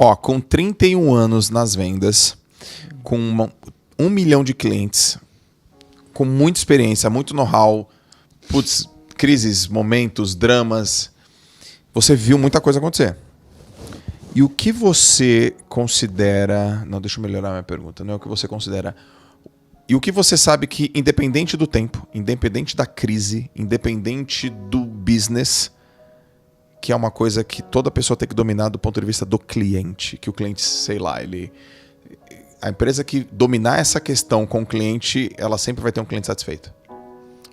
Ó, com 31 anos nas vendas, com 1 milhão de clientes, com muita experiência, muito know-how, crises, momentos, dramas, você viu muita coisa acontecer. E o que você considera... Não, deixa eu melhorar a minha pergunta. Não é o que você considera... E o que você sabe que, independente do tempo, independente da crise, independente do business, que é uma coisa que toda pessoa tem que dominar do ponto de vista do cliente, que o cliente, sei lá, a empresa que dominar essa questão com o cliente, ela sempre vai ter um cliente satisfeito.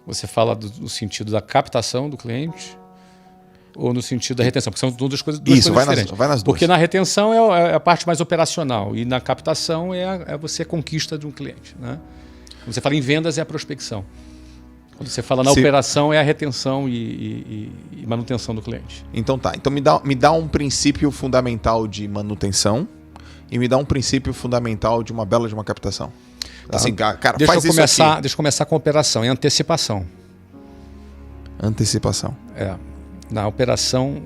Você fala do sentido da captação do cliente ou no sentido da retenção? Porque são duas coisas diferentes. Vai nas duas. Porque na retenção é a parte mais operacional e na captação é você conquista de um cliente, né? Quando você fala em vendas, é a prospecção. Quando você fala na operação, é a retenção e manutenção do cliente. Então tá. Então me dá um princípio fundamental de manutenção e me dá um princípio fundamental de uma captação. Tá. Assim, cara, deixa eu começar com a operação. É antecipação. Antecipação. Na operação...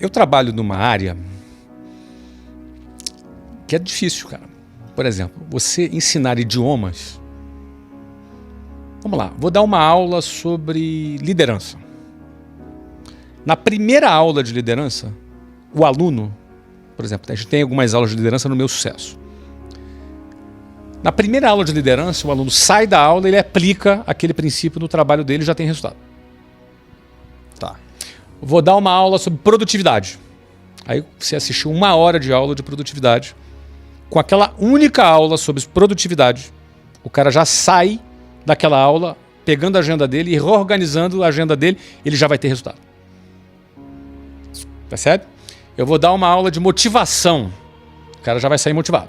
eu trabalho numa área que é difícil, cara. Por exemplo, você ensinar idiomas... Vamos lá, vou dar uma aula sobre liderança. Na primeira aula de liderança, o aluno, por exemplo, a gente tem algumas aulas de liderança no Meu Sucesso. Na primeira aula de liderança, o aluno sai da aula, ele aplica aquele princípio no trabalho dele e já tem resultado. Tá. Vou dar uma aula sobre produtividade. Aí você assistiu 1 hora de aula de produtividade. Com aquela única aula sobre produtividade, o cara já sai daquela aula, pegando a agenda dele e reorganizando a agenda dele, ele já vai ter resultado. Percebe? Eu vou dar uma aula de motivação, o cara já vai sair motivado.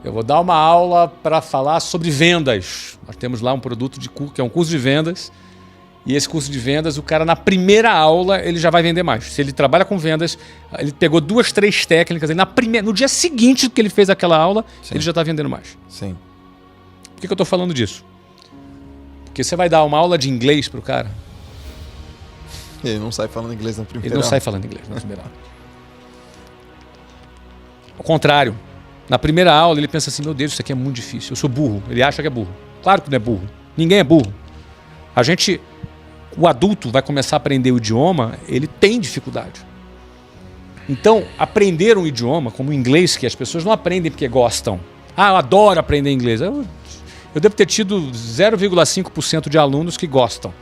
Eu vou dar uma aula para falar sobre vendas. Nós temos lá um produto que é um curso de vendas, e esse curso de vendas, o cara na primeira aula ele já vai vender mais. Se ele trabalha com vendas, ele pegou 2, 3 técnicas, no dia seguinte que ele fez aquela aula, ele já está vendendo mais. Sim. Por que eu estou falando disso? Porque você vai dar uma aula de inglês para o cara. Ele não sai falando inglês na primeira aula. Ele não sai falando inglês na primeira aula. Ao contrário, na primeira aula ele pensa assim, meu Deus, isso aqui é muito difícil, eu sou burro. Ele acha que é burro. Claro que não é burro. Ninguém é burro. O adulto vai começar a aprender o idioma, ele tem dificuldade. Então, aprender um idioma, como o inglês, que as pessoas não aprendem porque gostam. Eu adoro aprender inglês. Eu devo ter tido 0,5% de alunos que gostam.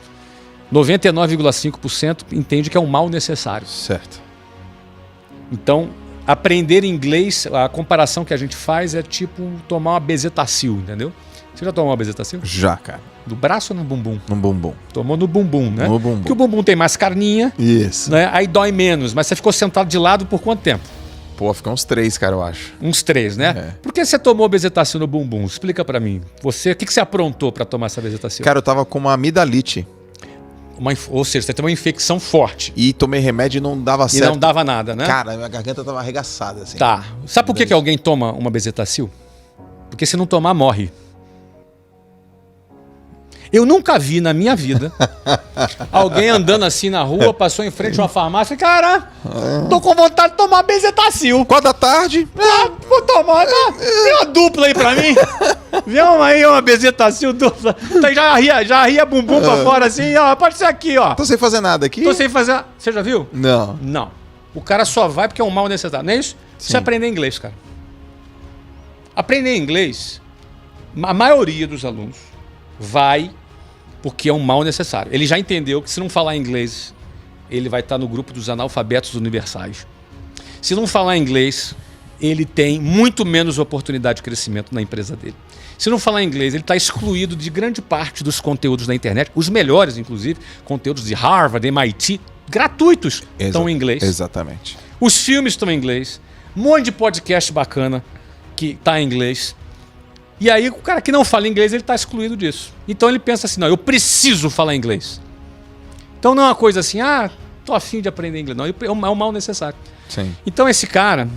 99,5% entende que é um mal necessário. Certo. Então, aprender inglês, a comparação que a gente faz é tipo tomar uma bezetacil, entendeu? Você já tomou uma bezetacil? Já, cara. Do braço ou no bumbum? No bumbum. Tomou no bumbum, né? No bumbum. Porque o bumbum tem mais carninha. Isso. Né? Aí dói menos. Mas você ficou sentado de lado por quanto tempo? Pô, ficou uns 3, cara, eu acho. Uns 3, né? É. Por que você tomou bezetacil no bumbum? Explica pra mim. O que você aprontou pra tomar essa bezetacil? Cara, eu tava com uma amidalite. Ou seja, você tem uma infecção forte. E tomei remédio e não dava certo. E não dava nada, né? Cara, minha garganta tava arregaçada, assim. Tá. Sabe por que alguém toma uma bezetacil? Porque se não tomar, morre. Eu nunca vi na minha vida alguém andando assim na rua, passou em frente a uma farmácia e, cara, tô com vontade de tomar bezetacil. 4 da tarde. Vou tomar. Vê uma dupla aí pra mim. Vê uma bezetacil dupla. Já ria bumbum pra fora assim, ó. Pode ser aqui, ó. Tô sem fazer nada aqui. Tô sem fazer. Você já viu? Não. Não. O cara só vai porque é um mal necessário. Não é isso? Você aprender inglês, cara. Aprender inglês, a maioria dos alunos vai porque é um mal necessário. Ele já entendeu que se não falar inglês, ele vai estar no grupo dos analfabetos universais. Se não falar inglês, ele tem muito menos oportunidade de crescimento na empresa dele. Se não falar inglês, ele está excluído de grande parte dos conteúdos da internet, os melhores, inclusive, conteúdos de Harvard, MIT, gratuitos, estão em inglês. Exatamente. Os filmes estão em inglês, um monte de podcast bacana que está em inglês. E aí o cara que não fala inglês, ele está excluído disso. Então ele pensa assim, não, eu preciso falar inglês. Então não é uma coisa assim, tô afim de aprender inglês. Não, é um mal necessário. Sim. Então esse cara,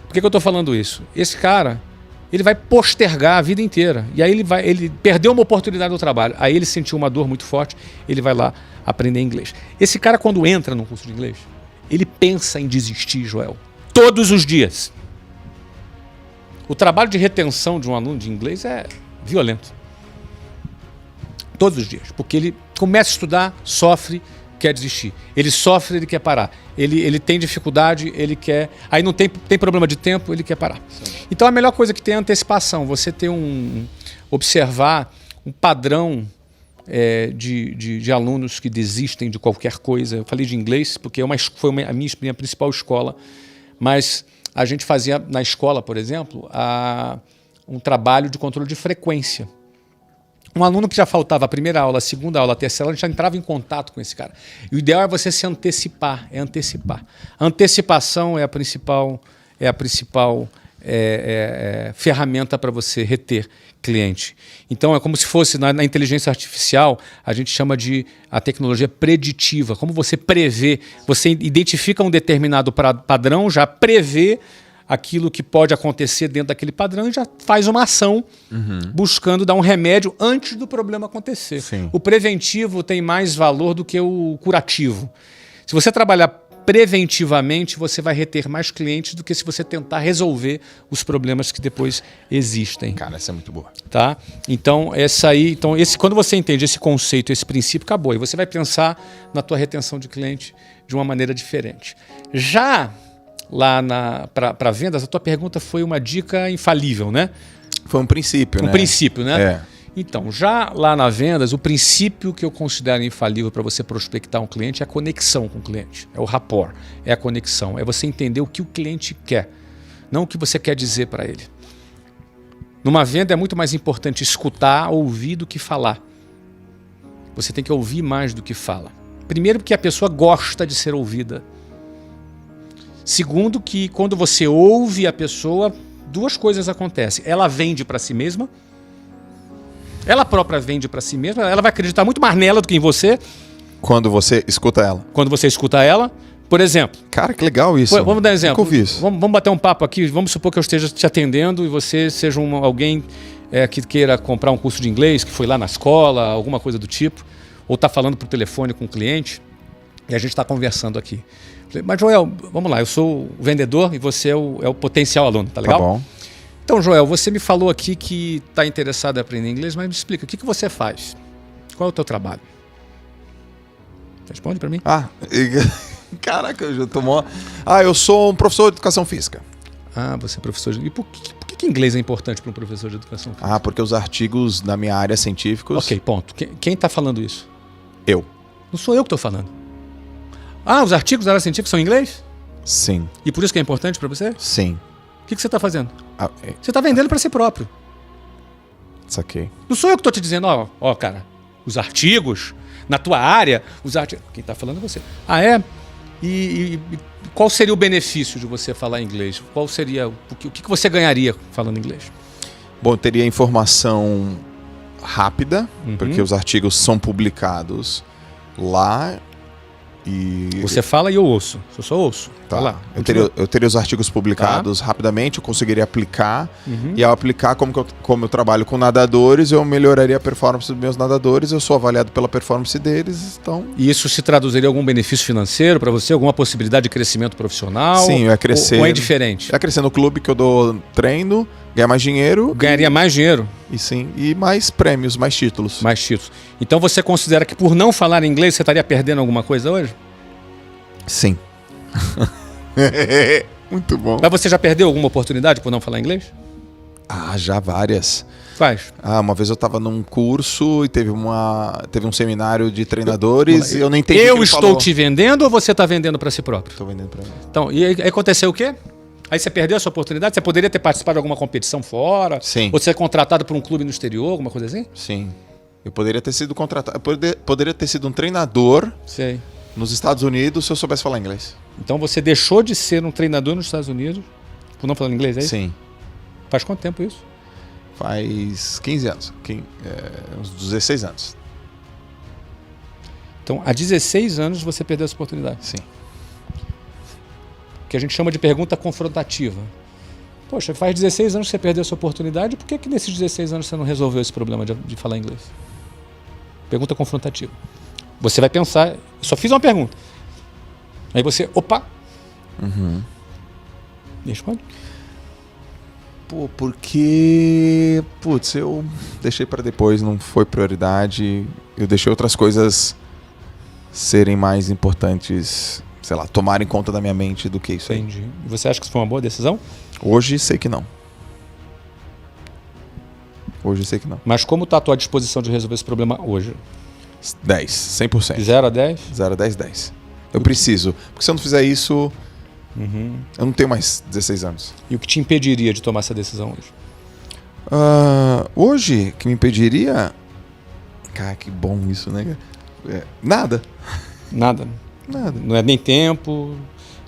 por que eu estou falando isso? Esse cara, ele vai postergar a vida inteira. E aí ele perdeu uma oportunidade no trabalho. Aí ele sentiu uma dor muito forte, ele vai lá aprender inglês. Esse cara, quando entra no curso de inglês, ele pensa em desistir, Joel. Todos os dias. O trabalho de retenção de um aluno de inglês é violento. Todos os dias. Porque ele começa a estudar, sofre, quer desistir. Ele sofre, ele quer parar. Ele tem dificuldade, ele quer... Aí não tem problema de tempo, ele quer parar. Sim. Então a melhor coisa que tem é a antecipação. Você ter observar um padrão de alunos que desistem de qualquer coisa. Eu falei de inglês porque foi a minha principal escola. Mas a gente fazia na escola, por exemplo, um trabalho de controle de frequência. Um aluno que já faltava a primeira aula, a segunda aula, a terceira aula, a gente já entrava em contato com esse cara. E o ideal é você se antecipar, antecipar. A antecipação é a principal ferramenta para você reter cliente. Então é como se fosse, na inteligência artificial, a gente chama de a tecnologia preditiva. Como você prevê, você identifica um determinado padrão, já prevê aquilo que pode acontecer dentro daquele padrão e já faz uma ação buscando dar um remédio antes do problema acontecer. Sim. O preventivo tem mais valor do que o curativo. Se você trabalhar preventivamente, você vai reter mais clientes do que se você tentar resolver os problemas que depois existem. Cara, essa é muito boa. Tá? Então, quando você entende esse conceito, esse princípio, acabou. E você vai pensar na tua retenção de cliente de uma maneira diferente. Já lá para vendas, a tua pergunta foi uma dica infalível, né? Foi um princípio, né? Um princípio, né? É. Então, já lá na vendas, o princípio que eu considero infalível para você prospectar um cliente é a conexão com o cliente. É o rapport, é a conexão. É você entender o que o cliente quer, não o que você quer dizer para ele. Numa venda é muito mais importante escutar, ouvir do que falar. Você tem que ouvir mais do que fala. Primeiro, porque a pessoa gosta de ser ouvida. Segundo, que quando você ouve a pessoa, duas coisas acontecem. Ela vende para si mesma. Ela própria vende para si mesma. Ela vai acreditar muito mais nela do que em você. Quando você escuta ela. Quando você escuta ela. Por exemplo... Cara, que legal isso. Vamos dar um exemplo. Nunca ouvi isso. Vamos bater um papo aqui. Vamos supor que eu esteja te atendendo e você seja alguém que queira comprar um curso de inglês, que foi lá na escola, alguma coisa do tipo. Ou está falando por telefone com o cliente. E a gente está conversando aqui. Mas, Joel, vamos lá. Eu sou o vendedor e você é o potencial aluno. Tá legal? Tá bom. Então, Joel, você me falou aqui que está interessado em aprender inglês, mas me explica, o que você faz? Qual é o teu trabalho? Responde para mim. Caraca, eu já tomou... eu sou um professor de educação física. Você é professor de... E por que inglês é importante para um professor de educação física? Porque os artigos da minha área científicos... Ok, ponto. Quem está falando isso? Eu. Não sou eu que estou falando. Os artigos da área científica são em inglês? Sim. E por isso que é importante para você? Sim. O que você está fazendo? Você está vendendo para si próprio. Saquei. Não sou eu que estou te dizendo, cara, os artigos na tua área, quem está falando é você. E qual seria o benefício de você falar inglês? Qual seria o que você ganharia falando inglês? Bom, eu teria informação rápida, porque os artigos são publicados lá e... Você fala e eu ouço. Eu só ouço. Tá. Vai lá, eu teria os artigos publicados rapidamente, eu conseguiria aplicar. E ao aplicar, como eu trabalho com nadadores, eu melhoraria a performance dos meus nadadores, eu sou avaliado pela performance deles, então... E isso se traduziria em algum benefício financeiro para você? Alguma possibilidade de crescimento profissional? Sim, eu ia crescer... Ou é indiferente? Eu ia crescer no clube que eu dou treino, ganhar mais dinheiro... Ganharia mais dinheiro? E mais prêmios, mais títulos. Mais títulos. Então você considera que por não falar inglês você estaria perdendo alguma coisa hoje? Sim. Muito bom. Mas você já perdeu alguma oportunidade por não falar inglês? Já várias. Quais? Uma vez eu estava num curso e teve um seminário de treinadores e eu não entendi o que ele estou falou. te vendendo ou você está vendendo para si próprio? Estou vendendo para mim. Então, e aí aconteceu o quê? Aí você perdeu a sua oportunidade? Você poderia ter participado de alguma competição fora? Sim. Ou ser contratado por um clube no exterior, alguma coisa assim? Sim. Eu poderia ter sido contratado. Poderia ter sido um treinador nos Estados Unidos se eu soubesse falar inglês. Então você deixou de ser um treinador nos Estados Unidos por não falar inglês, é isso? Sim. Faz quanto tempo isso? Faz 15 anos. Uns 16 anos. Então, há 16 anos você perdeu essa oportunidade. Sim. Que a gente chama de pergunta confrontativa. Poxa, faz 16 anos que você perdeu essa oportunidade, por que nesses 16 anos você não resolveu esse problema de falar inglês? Pergunta confrontativa. Você vai pensar, eu só fiz uma pergunta. Aí você, opa. Responde. Pô, porque... Putz, eu deixei pra depois, não foi prioridade. Eu deixei outras coisas serem mais importantes, sei lá, tomarem conta da minha mente do que isso aí. Entendi. E você acha que isso foi uma boa decisão? Hoje sei que não. Hoje sei que não. Mas como está a tua disposição de resolver esse problema hoje? 10, 100%. De 0 a 10? 0 a 10, 10. Eu preciso. Porque se eu não fizer isso, eu não tenho mais 16 anos. E o que te impediria de tomar essa decisão hoje? Hoje, que me impediria... Cara, que bom isso, né? Nada. Nada. Nada. Não é nem tempo,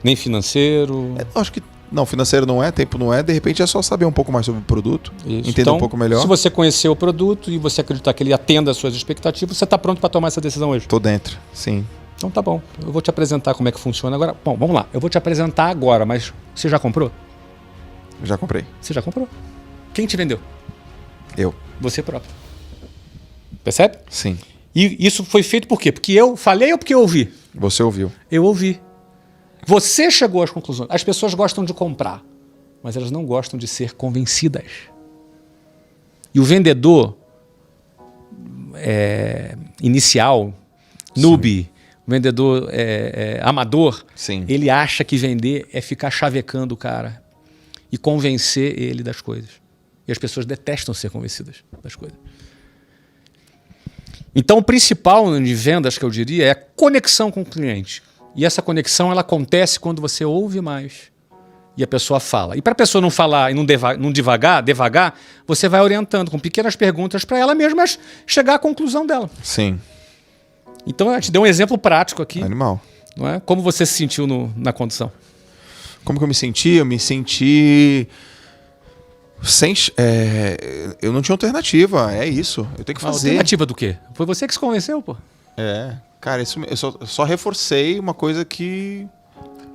nem financeiro. Acho que não, financeiro não é, tempo não é. De repente é só saber um pouco mais sobre o produto, Isso. entender Então, um pouco melhor. Se você conhecer o produto e você acreditar que ele atenda às suas expectativas, você está pronto para tomar essa decisão hoje? Tô dentro, sim. Então tá bom. Eu vou te apresentar como é que funciona agora. Bom, vamos lá. Eu vou te apresentar agora, mas você já comprou? Já comprei. Você já comprou. Quem te vendeu? Eu. Você próprio. Percebe? Sim. E isso foi feito por quê? Porque eu falei ou porque eu ouvi? Você ouviu. Eu ouvi. Você chegou às conclusões. As pessoas gostam de comprar, mas elas não gostam de ser convencidas. E o vendedor inicial, noob, vendedor amador, Sim. ele acha que vender é ficar chavecando o cara e convencer ele das coisas. E as pessoas detestam ser convencidas das coisas. Então, o principal de vendas, que eu diria, é a conexão com o cliente. E essa conexão ela acontece quando você ouve mais e a pessoa fala. E para a pessoa não falar e não devagar, você vai orientando com pequenas perguntas para ela mesma chegar à conclusão dela. Sim. Então, eu te dei um exemplo prático aqui. Animal. Não é? Como você se sentiu na condução? Como que eu me senti? Eu me senti... eu não tinha alternativa, é isso. Eu tenho que fazer. Alternativa do quê? Foi você que se convenceu, pô. Cara, isso, eu só reforcei uma coisa que...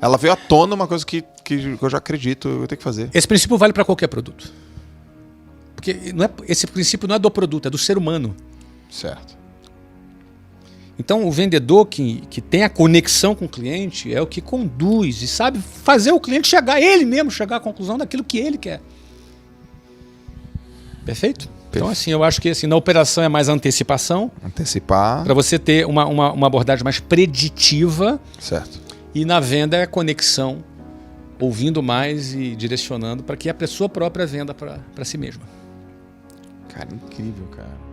Ela veio à tona, uma coisa que eu já acredito, eu tenho que fazer. Esse princípio vale para qualquer produto. Porque esse princípio não é do produto, é do ser humano. Certo. Então, o vendedor que tem a conexão com o cliente é o que conduz e sabe fazer o cliente ele mesmo chegar à conclusão daquilo que ele quer. Perfeito? Então, assim, eu acho que assim, na operação é mais antecipação. Antecipar. Para você ter uma abordagem mais preditiva. Certo. E na venda é conexão, ouvindo mais e direcionando para que a pessoa própria venda para si mesma. Cara, incrível, cara.